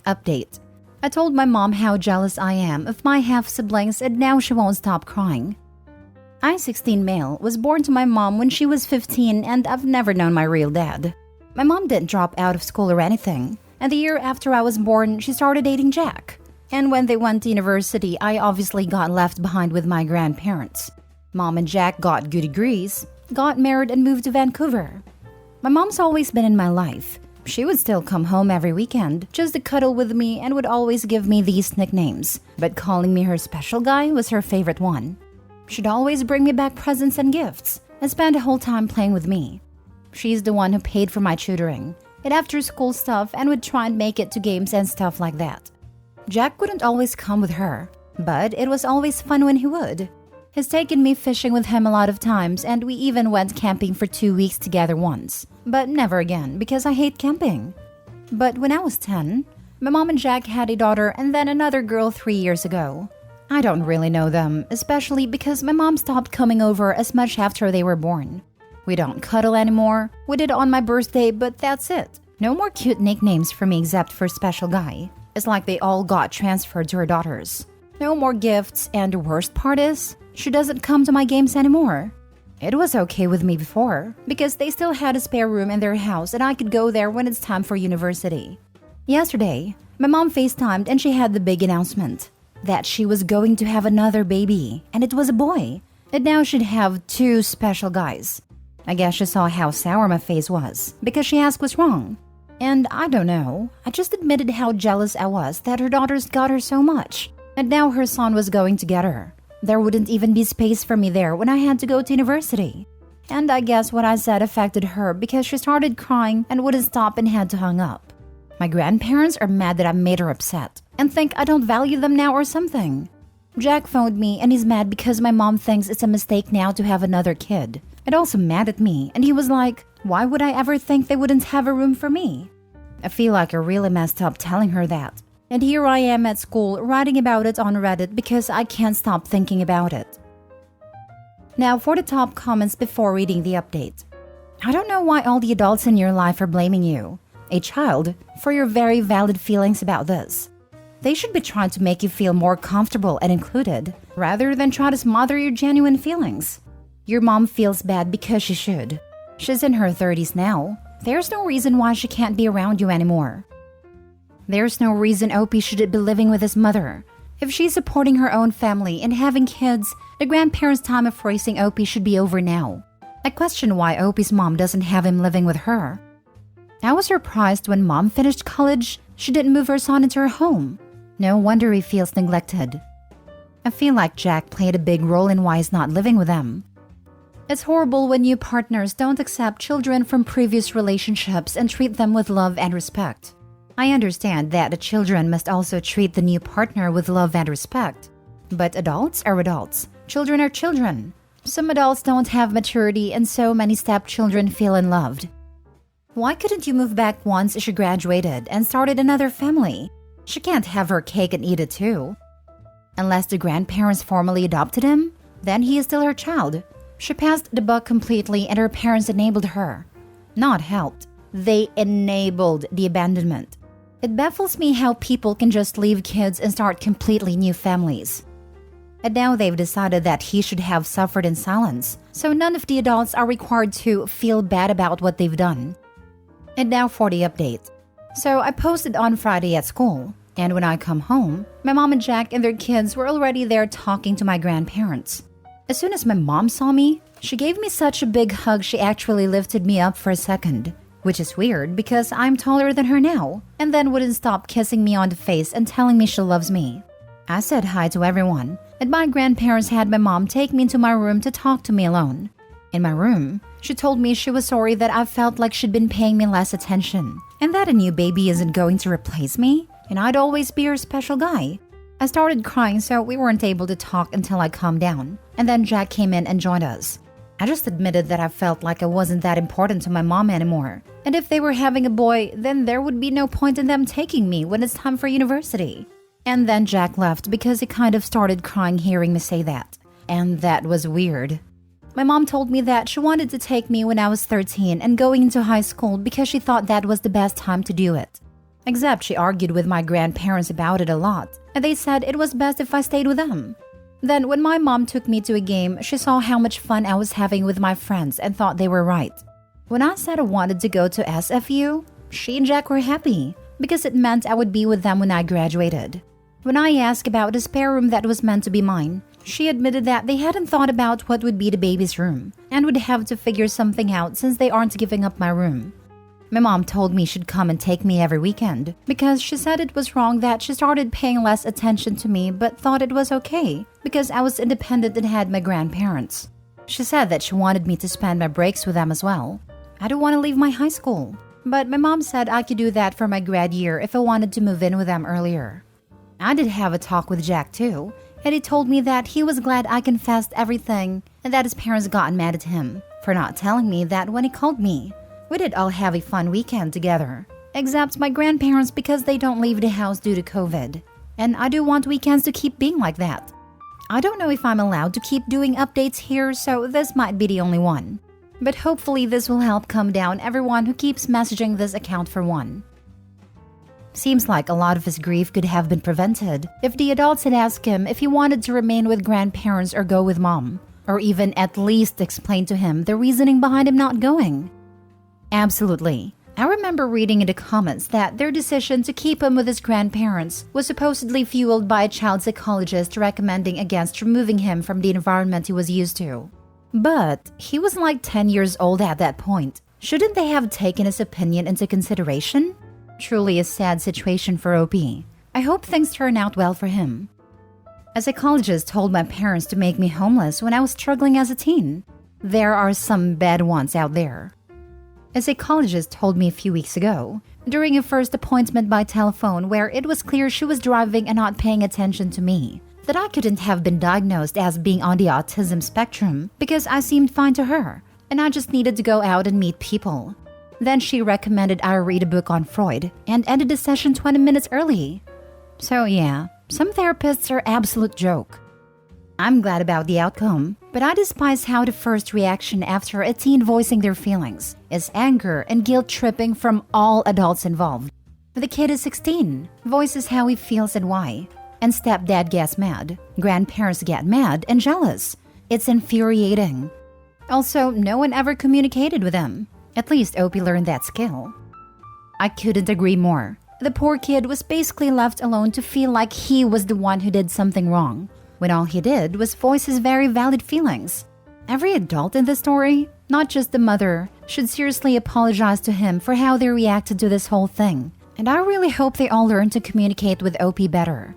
Update. I told my mom how jealous I am of my half-siblings and now she won't stop crying. I-16 male was born to my mom when she was 15 and I've never known my real dad. My mom didn't drop out of school or anything, and the year after I was born, she started dating Jack. And when they went to university, I obviously got left behind with my grandparents. Mom and Jack got good degrees, got married and moved to Vancouver. My mom's always been in my life. She would still come home every weekend just to cuddle with me and would always give me these nicknames, but calling me her special guy was her favorite one. She'd always bring me back presents and gifts and spend the whole time playing with me. She's the one who paid for my tutoring and after-school stuff and would try and make it to games and stuff like that. Jack wouldn't always come with her, but it was always fun when he would. He's taken me fishing with him a lot of times and we even went camping for 2 weeks together once, but never again because I hate camping. But when I was 10, my mom and Jack had a daughter and then another girl 3 years ago. I don't really know them, especially because my mom stopped coming over as much after they were born. We don't cuddle anymore. We did on my birthday, but that's it. No more cute nicknames for me except for special guy. It's like they all got transferred to her daughters. No more gifts, and the worst part is, she doesn't come to my games anymore. It was okay with me before, because they still had a spare room in their house and I could go there when it's time for university. Yesterday, my mom FaceTimed and she had the big announcement that she was going to have another baby, and it was a boy. And now she'd have 2 special guys. I guess she saw how sour my face was, because she asked what's wrong. And I don't know, I just admitted how jealous I was that her daughters got her so much, and now her son was going to get her. There wouldn't even be space for me there when I had to go to university. And I guess what I said affected her because she started crying and wouldn't stop and had to hang up. My grandparents are mad that I made her upset and think I don't value them now or something. Jack phoned me and he's mad because my mom thinks it's a mistake now to have another kid. And also mad at me, and he was like, why would I ever think they wouldn't have a room for me? I feel like I really messed up telling her that. And here I am at school writing about it on Reddit because I can't stop thinking about it. Now for the top comments before reading the update. I don't know why all the adults in your life are blaming you, a child, for your very valid feelings about this. They should be trying to make you feel more comfortable and included, rather than try to smother your genuine feelings. Your mom feels bad because she should. She's in her 30s now. There's no reason why she can't be around you anymore. There's no reason Opie shouldn't be living with his mother. If she's supporting her own family and having kids, the grandparents' time of raising Opie should be over now. I question why Opie's mom doesn't have him living with her. I was surprised when mom finished college, she didn't move her son into her home. No wonder he feels neglected. I feel like Jack played a big role in why he's not living with them. It's horrible when new partners don't accept children from previous relationships and treat them with love and respect. I understand that the children must also treat the new partner with love and respect. But adults are adults. Children are children. Some adults don't have maturity and so many stepchildren feel unloved. Why couldn't you move back once she graduated and started another family? She can't have her cake and eat it too. Unless the grandparents formally adopted him, then he is still her child. She passed the buck completely and her parents enabled her. Not helped. They enabled the abandonment. It baffles me how people can just leave kids and start completely new families. And now they've decided that he should have suffered in silence, so none of the adults are required to feel bad about what they've done. And now for the update. So I posted on Friday at school, and when I come home, my mom and Jack and their kids were already there talking to my grandparents. As soon as my mom saw me, she gave me such a big hug she actually lifted me up for a second. Which is weird because I'm taller than her now, and then wouldn't stop kissing me on the face and telling me she loves me. I said hi to everyone, and my grandparents had my mom take me into my room to talk to me alone. In my room, she told me she was sorry that I felt like she'd been paying me less attention, and that a new baby isn't going to replace me, and I'd always be her special guy. I started crying, so we weren't able to talk until I calmed down, and then Jack came in and joined us. I just admitted that I felt like I wasn't that important to my mom anymore. And if they were having a boy, then there would be no point in them taking me when it's time for university. And then Jack left because he kind of started crying hearing me say that. And that was weird. My mom told me that she wanted to take me when I was 13 and going into high school because she thought that was the best time to do it. Except she argued with my grandparents about it a lot, and they said it was best if I stayed with them. Then when my mom took me to a game, she saw how much fun I was having with my friends and thought they were right. When I said I wanted to go to SFU, she and Jack were happy because it meant I would be with them when I graduated. When I asked about the spare room that was meant to be mine, she admitted that they hadn't thought about what would be the baby's room and would have to figure something out since they aren't giving up my room. My mom told me she'd come and take me every weekend because she said it was wrong that she started paying less attention to me but thought it was okay because I was independent and had my grandparents. She said that she wanted me to spend my breaks with them as well. I don't want to leave my high school, but my mom said I could do that for my grad year if I wanted to move in with them earlier. I did have a talk with Jack too, and he told me that he was glad I confessed everything and that his parents got mad at him for not telling me that when he called me. We did all have a fun weekend together, except my grandparents because they don't leave the house due to COVID. And I do want weekends to keep being like that. I don't know if I'm allowed to keep doing updates here, so this might be the only one. But hopefully this will help calm down everyone who keeps messaging this account for one. Seems like a lot of his grief could have been prevented if the adults had asked him if he wanted to remain with grandparents or go with mom, or even at least explain to him the reasoning behind him not going. Absolutely. I remember reading in the comments that their decision to keep him with his grandparents was supposedly fueled by a child psychologist recommending against removing him from the environment he was used to. But he was like 10 years old at that point. Shouldn't they have taken his opinion into consideration? Truly a sad situation for OP. I hope things turn out well for him. A psychologist told my parents to make me homeless when I was struggling as a teen. There are some bad ones out there. A psychologist told me a few weeks ago, during a first appointment by telephone where it was clear she was driving and not paying attention to me, that I couldn't have been diagnosed as being on the autism spectrum because I seemed fine to her, and I just needed to go out and meet people. Then she recommended I read a book on Freud and ended the session 20 minutes early. So yeah, some therapists are absolute joke. I'm glad about the outcome, but I despise how the first reaction after a teen voicing their feelings is anger and guilt-tripping from all adults involved. The kid is 16, voices how he feels and why, and stepdad gets mad, grandparents get mad and jealous. It's infuriating. Also, no one ever communicated with them. At least Opie learned that skill. I couldn't agree more. The poor kid was basically left alone to feel like he was the one who did something wrong, when all he did was voice his very valid feelings. Every adult in the story, not just the mother, should seriously apologize to him for how they reacted to this whole thing, and I really hope they all learn to communicate with OP better.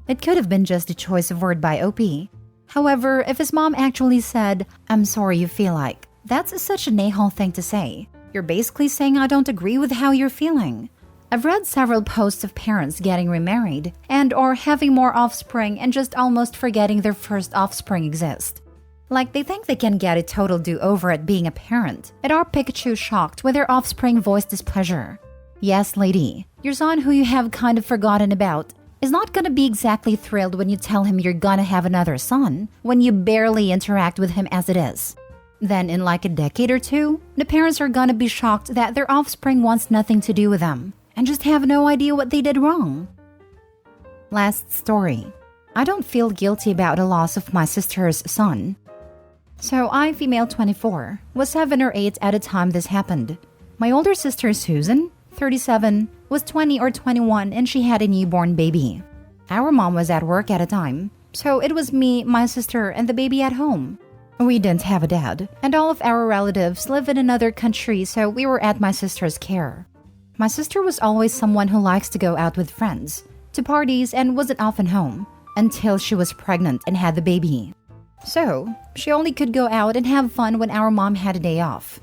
It could have been just a choice of word by OP. However, if his mom actually said, "I'm sorry you feel like," that's such an a-hole thing to say. You're basically saying I don't agree with how you're feeling. I've read several posts of parents getting remarried and or having more offspring and just almost forgetting their first offspring exists. Like they think they can get a total do-over at being a parent, and are Pikachu shocked when their offspring voiced displeasure. Yes, lady, your son who you have kind of forgotten about is not gonna be exactly thrilled when you tell him you're gonna have another son when you barely interact with him as it is. Then in like a decade or two, the parents are gonna be shocked that their offspring wants nothing to do with them and just have no idea what they did wrong. Last story. I don't feel guilty about the loss of my sister's son. So I, female 24, was 7 or 8 at the time this happened. My older sister Susan, 37, was 20 or 21 and she had a newborn baby. Our mom was at work at a time, so it was me, my sister, and the baby at home. We didn't have a dad, and all of our relatives live in another country, so we were at my sister's care. My sister was always someone who likes to go out with friends, to parties, and wasn't often home, until she was pregnant and had the baby. So, she only could go out and have fun when our mom had a day off.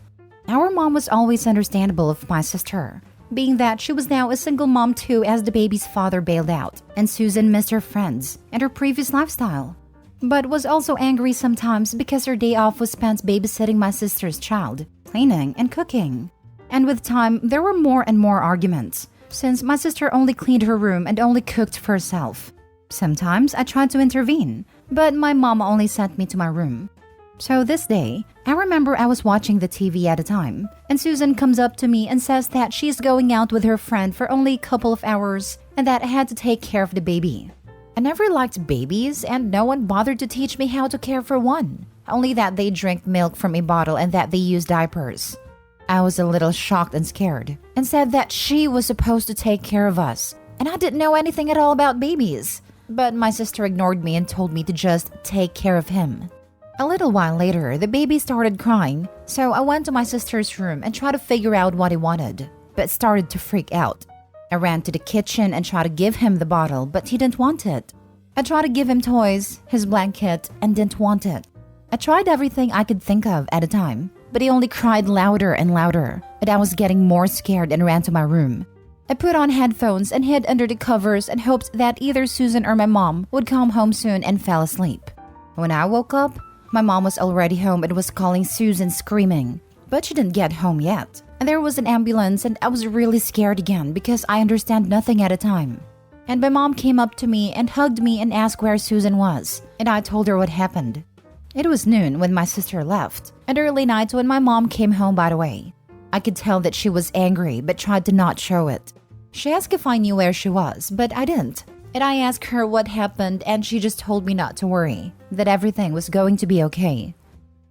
Our mom was always understandable of my sister, being that she was now a single mom too as the baby's father bailed out, and Susan missed her friends and her previous lifestyle, but was also angry sometimes because her day off was spent babysitting my sister's child, cleaning, and cooking. And with time, there were more and more arguments, since my sister only cleaned her room and only cooked for herself. Sometimes I tried to intervene, but my mom only sent me to my room. So this day, I remember I was watching the TV at a time, and Susan comes up to me and says that she's going out with her friend for only a couple of hours and that I had to take care of the baby. I never liked babies, and no one bothered to teach me how to care for one, only that they drink milk from a bottle and that they use diapers. I was a little shocked and scared, and said that she was supposed to take care of us, and I didn't know anything at all about babies. But my sister ignored me and told me to just take care of him. A little while later, the baby started crying, so I went to my sister's room and tried to figure out what he wanted, but started to freak out. I ran to the kitchen and tried to give him the bottle, but he didn't want it. I tried to give him toys, his blanket, and didn't want it. I tried everything I could think of at a time, but he only cried louder and louder, and I was getting more scared and ran to my room. I put on headphones and hid under the covers and hoped that either Susan or my mom would come home soon and fell asleep. When I woke up, my mom was already home and was calling Susan screaming, but she didn't get home yet. And there was an ambulance and I was really scared again because I understand nothing at a time. And my mom came up to me and hugged me and asked where Susan was, and I told her what happened. It was noon when my sister left, and early night when my mom came home, by the way. I could tell that she was angry but tried to not show it. She asked if I knew where she was, but I didn't. And I asked her what happened and she just told me not to worry, that everything was going to be okay.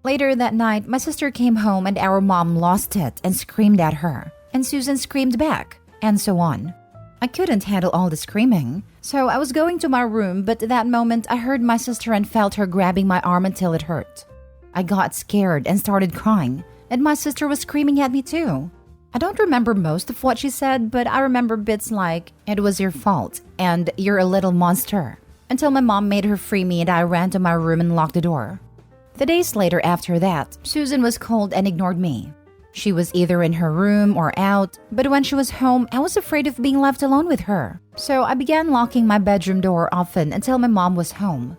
Later that night, my sister came home and our mom lost it and screamed at her. And Susan screamed back, and so on. I couldn't handle all the screaming, so I was going to my room, but at that moment I heard my sister and felt her grabbing my arm until it hurt. I got scared and started crying, and my sister was screaming at me too. I don't remember most of what she said, but I remember bits like, "It was your fault," and "You're a little monster," until my mom made her free me and I ran to my room and locked the door. The days later after that, Susan was cold and ignored me. She was either in her room or out, but when she was home, I was afraid of being left alone with her. So I began locking my bedroom door often until my mom was home.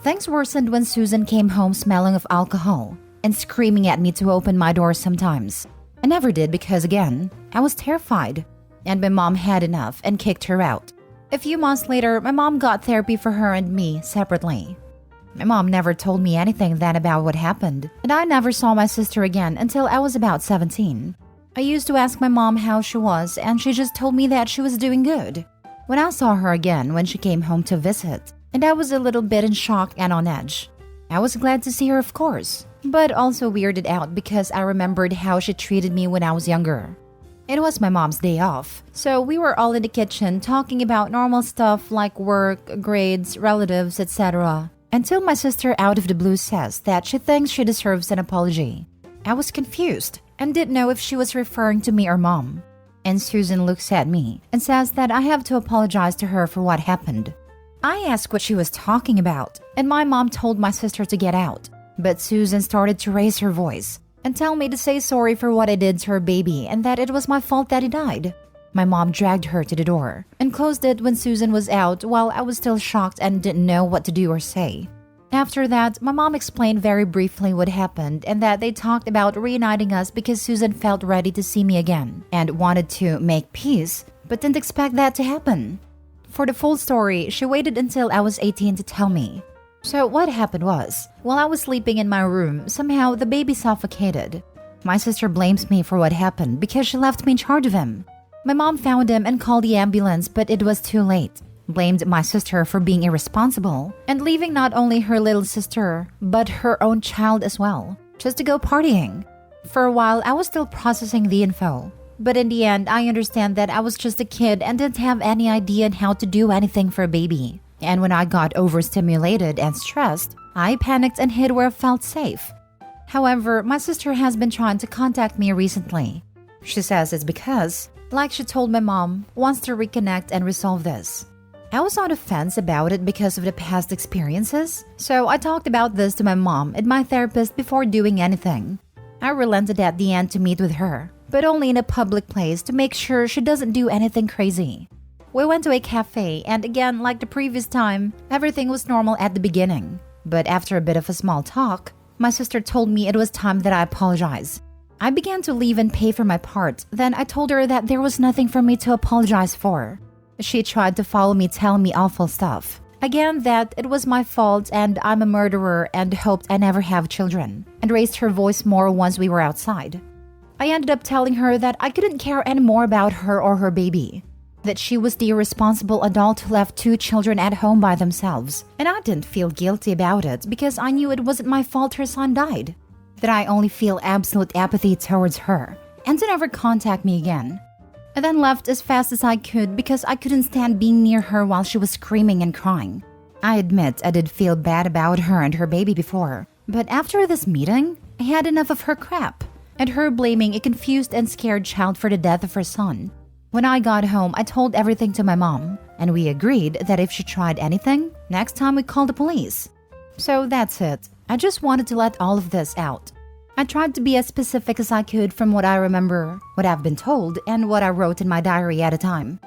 Things worsened when Susan came home smelling of alcohol and screaming at me to open my door sometimes. I never did because, again, I was terrified, and my mom had enough and kicked her out. A few months later, my mom got therapy for her and me separately. My mom never told me anything then about what happened, and I never saw my sister again until I was about 17. I used to ask my mom how she was, and she just told me that she was doing good. When I saw her again when she came home to visit, and I was a little bit in shock and on edge. I was glad to see her, of course, but also weirded out because I remembered how she treated me when I was younger. It was my mom's day off, so we were all in the kitchen talking about normal stuff like work, grades, relatives, etc. Until my sister out of the blue says that she thinks she deserves an apology. I was confused and didn't know if she was referring to me or mom. And Susan looks at me and says that I have to apologize to her for what happened. I asked what she was talking about, and my mom told my sister to get out. But Susan started to raise her voice and tell me to say sorry for what I did to her baby and that it was my fault that he died. My mom dragged her to the door and closed it when Susan was out while I was still shocked and didn't know what to do or say. After that, my mom explained very briefly what happened and that they talked about reuniting us because Susan felt ready to see me again and wanted to make peace, but didn't expect that to happen. For the full story, she waited until I was 18 to tell me. So what happened was, while I was sleeping in my room, somehow the baby suffocated. My sister blames me for what happened because she left me in charge of him. My mom found him and called the ambulance, but it was too late. Blamed my sister for being irresponsible and leaving not only her little sister, but her own child as well, just to go partying. For a while, I was still processing the info. But in the end, I understand that I was just a kid and didn't have any idea on how to do anything for a baby. And when I got overstimulated and stressed, I panicked and hid where I felt safe. However, my sister has been trying to contact me recently. She says it's because, like she told my mom, wants to reconnect and resolve this. I was on the fence about it because of the past experiences, so I talked about this to my mom and my therapist before doing anything. I relented at the end to meet with her, but only in a public place to make sure she doesn't do anything crazy. We went to a cafe, and again, like the previous time, everything was normal at the beginning. But after a bit of a small talk, my sister told me it was time that I apologize. I began to leave and pay for my part, then I told her that there was nothing for me to apologize for. She tried to follow me telling me awful stuff, Again, that it was my fault and I'm a murderer and hoped I never have children, and raised her voice more once we were outside. I ended up telling her that I couldn't care anymore about her or her baby, that she was the irresponsible adult who left 2 children at home by themselves, and I didn't feel guilty about it because I knew it wasn't my fault her son died, that I only feel absolute apathy towards her, and to never contact me again. I then left as fast as I could because I couldn't stand being near her while she was screaming and crying. I admit I did feel bad about her and her baby before, but after this meeting, I had enough of her crap, and her blaming a confused and scared child for the death of her son. When I got home, I told everything to my mom, and we agreed that if she tried anything, next time we call the police. So that's it. I just wanted to let all of this out. I tried to be as specific as I could from what I remember, what I've been told, and what I wrote in my diary at a time.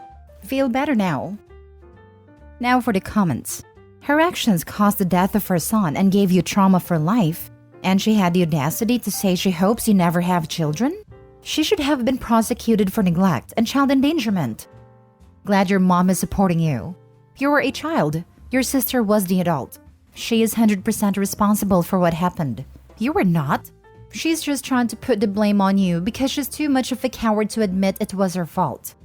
Feel better now. Now for the comments. Her actions caused the death of her son and gave you trauma for life, and she had the audacity to say she hopes you never have children? She should have been prosecuted for neglect and child endangerment. Glad your mom is supporting you. You were a child. Your sister was the adult. She is 100% responsible for what happened. You were not. She's just trying to put the blame on you because she's too much of a coward to admit it was her fault.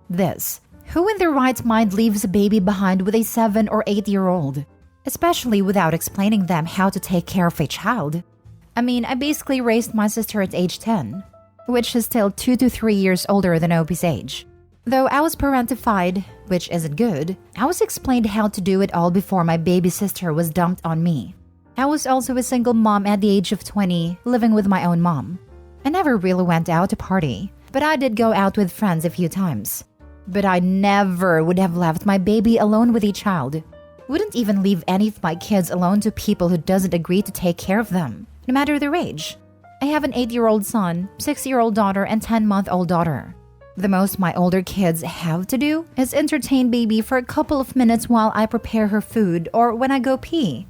This. Who in their right mind leaves a baby behind with a 7 or 8-year-old? Especially without explaining them how to take care of a child. I mean, I basically raised my sister at age 10, which is still 2 to 3 years older than Opie's age. Though I was parentified, which isn't good, I was explained how to do it all before my baby sister was dumped on me. I was also a single mom at the age of 20, living with my own mom. I never really went out to party, but I did go out with friends a few times. But I never would have left my baby alone with a child. Wouldn't even leave any of my kids alone to people who doesn't agree to take care of them, no matter their age. I have an 8-year-old son, 6-year-old daughter, and 10-month-old daughter. The most my older kids have to do is entertain baby for a couple of minutes while I prepare her food or when I go pee.